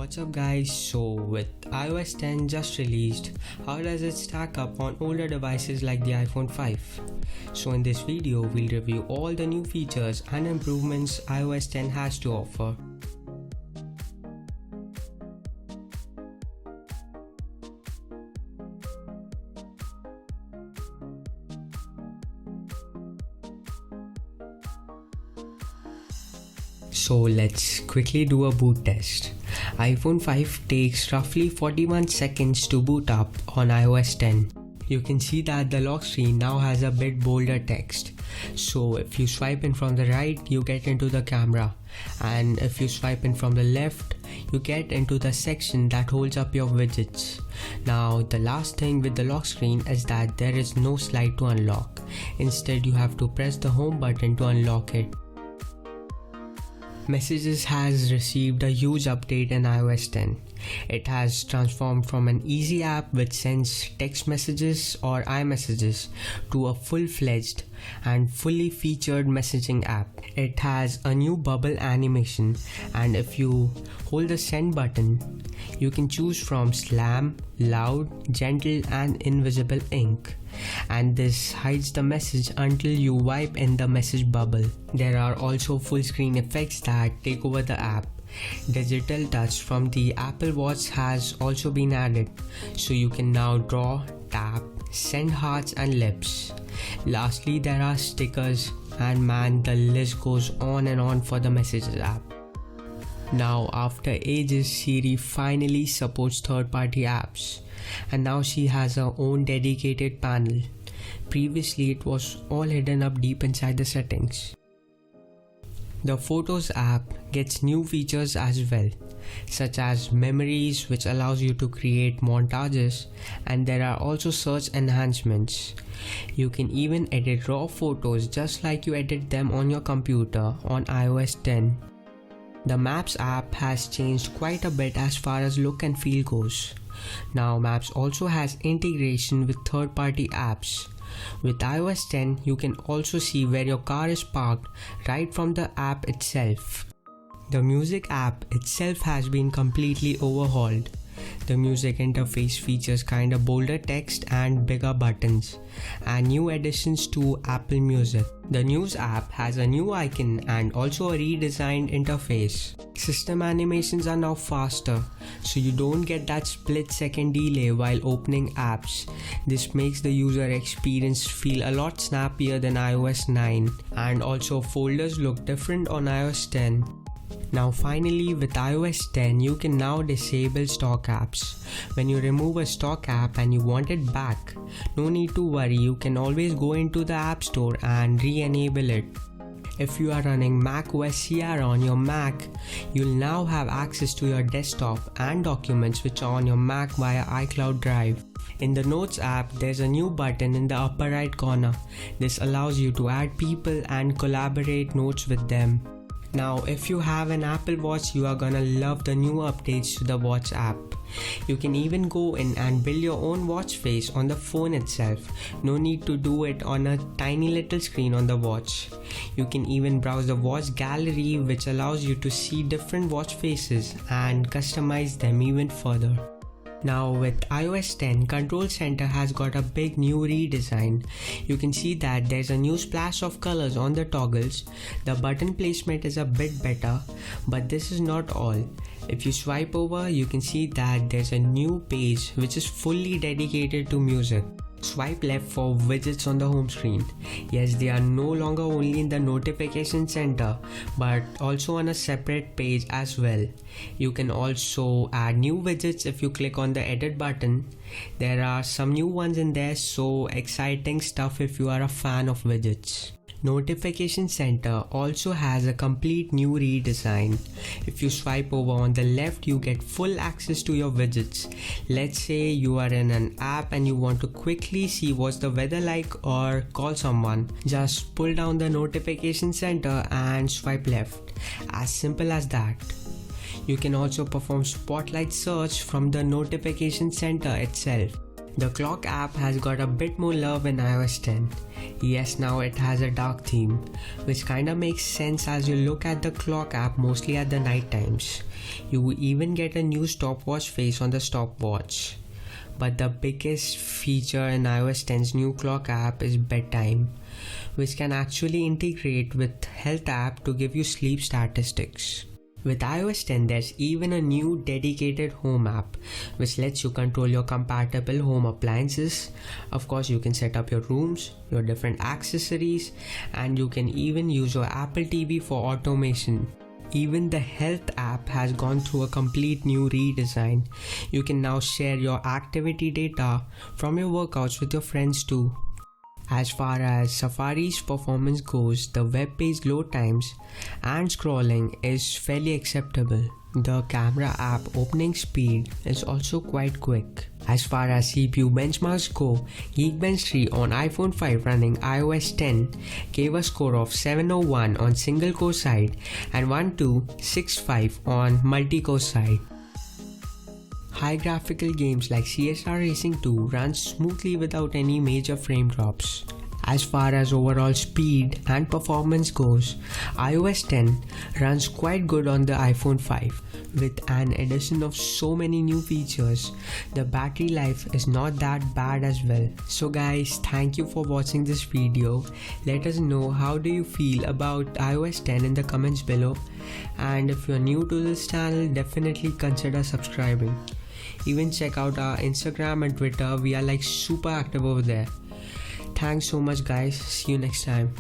What's up guys, so with iOS 10 just released, how does it stack up on older devices like the iPhone 5? So in this video we'll review all the new features and improvements iOS 10 has to offer. So let's quickly do a boot test. iPhone 5 takes roughly 41 seconds to boot up on iOS 10. You can see that the lock screen now has a bit bolder text. So if you swipe in from the right, you get into the camera, and if you swipe in from the left, you get into the section that holds up your widgets. Now the last thing with the lock screen is that there is no slide to unlock. Instead you have to press the home button to unlock it. Messages has received a huge update in iOS 10. It has transformed from an easy app which sends text messages or iMessages to a full-fledged and fully featured messaging app. It has a new bubble animation, and if you hold the send button, you can choose from slam, loud, gentle and invisible ink. And this hides the message until you wipe in the message bubble. There are also full screen effects that take over the app. Digital touch from the Apple Watch has also been added, so you can now draw, tap, send hearts and lips. Lastly, there are stickers, and man, the list goes on and on for the Messages app. Now after ages, Siri finally supports third-party apps, and now she has her own dedicated panel. Previously it was all hidden up deep inside the settings. The Photos app gets new features as well, such as memories, which allows you to create montages, and there are also search enhancements. You can even edit raw photos just like you edit them on your computer on iOS 10. The Maps app has changed quite a bit as far as look and feel goes. Now Maps also has integration with third-party apps. With iOS 10, you can also see where your car is parked right from the app itself. The Music app itself has been completely overhauled. The music interface features kinda bolder text and bigger buttons, and new additions to Apple Music. The News app has a new icon and also a redesigned interface. System animations are now faster, so you don't get that split-second delay while opening apps. This makes the user experience feel a lot snappier than iOS 9, and also folders look different on iOS 10. Now finally, with iOS 10 you can now disable stock apps. When you remove a stock app and you want it back, no need to worry, you can always go into the App Store and re-enable it. If you are running macOS Sierra on your Mac, you'll now have access to your desktop and documents which are on your Mac via iCloud Drive. In the Notes app, there's a new button in the upper right corner. This allows you to add people and collaborate notes with them. Now if you have an Apple Watch, you are gonna love the new updates to the Watch app. You can even go in and build your own watch face on the phone itself. No need to do it on a tiny little screen on the watch. You can even browse the watch gallery, which allows you to see different watch faces and customize them even further. Now with iOS 10, Control Center has got a big new redesign. You can see that there's a new splash of colors on the toggles. The button placement is a bit better, but this is not all. If you swipe over, you can see that there's a new page which is fully dedicated to music. Swipe left for widgets on the home screen. Yes, they are no longer only in the notification center, but also on a separate page as well. You can also add new widgets if you click on the edit button. There are some new ones in there, so exciting stuff if you are a fan of widgets. Notification Center also has a complete new redesign. If you swipe over on the left, you get full access to your widgets. Let's say you are in an app and you want to quickly see what's the weather like or call someone. Just pull down the Notification Center and swipe left. As simple as that. You can also perform spotlight search from the Notification Center itself. The clock app has got a bit more love in iOS 10. Yes, now it has a dark theme, which kinda makes sense as you look at the clock app mostly at the night times. You even get a new stopwatch face on the stopwatch. But the biggest feature in iOS 10's new clock app is bedtime, which can actually integrate with health app to give you sleep statistics. With iOS 10, there's even a new dedicated home app which lets you control your compatible home appliances. Of course, you can set up your rooms, your different accessories, and you can even use your Apple TV for automation. Even the health app has gone through a complete new redesign. You can now share your activity data from your workouts with your friends too. As far as Safari's performance goes, the web page load times and scrolling is fairly acceptable. The camera app opening speed is also quite quick. As far as CPU benchmarks go, Geekbench 3 on iPhone 5 running iOS 10 gave a score of 701 on single core side and 1265 on multi-core side. High graphical games like CSR Racing 2 runs smoothly without any major frame drops. As far as overall speed and performance goes, iOS 10 runs quite good on the iPhone 5. With an addition of so many new features, the battery life is not that bad as well. So guys, thank you for watching this video. Let us know how do you feel about iOS 10 in the comments below. And if you're new to this channel, definitely consider subscribing. Even check out our Instagram and Twitter, we are like super active over there. Thanks so much guys, see you next time.